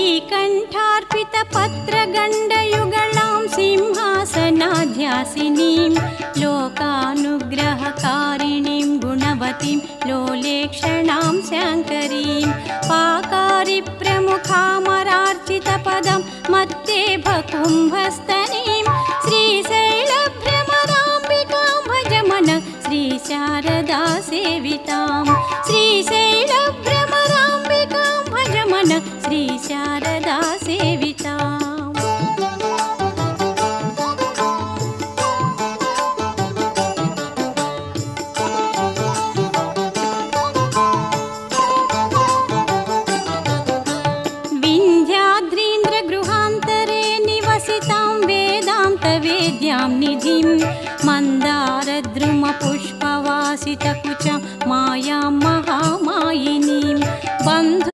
श्रीकण्ठार्पितपत्रगण्डयुगलां सिंहासनाध्यासिनीं लोकानुग्रहकारिणीं गुणवतीं लोलेक्षणां शङ्करीं पाकारिप्रमुखामरार्चितपदं मत्ते भकुम्भस्तनीं श्रीशैलभ्रमराम्बिकां भजमन श्रीशारदा सेवितां श्रीशैलभ्रमराम्बिकां भजमन श्रीशारदा सेविताम् विन्ध्याद्रीन्द्रगृहान्तरे निवसितां वेदान्तवेद्यां निधिं मन्दारद्रुमपुष्पवासितकुचं मायां महामायिनीं बन्धु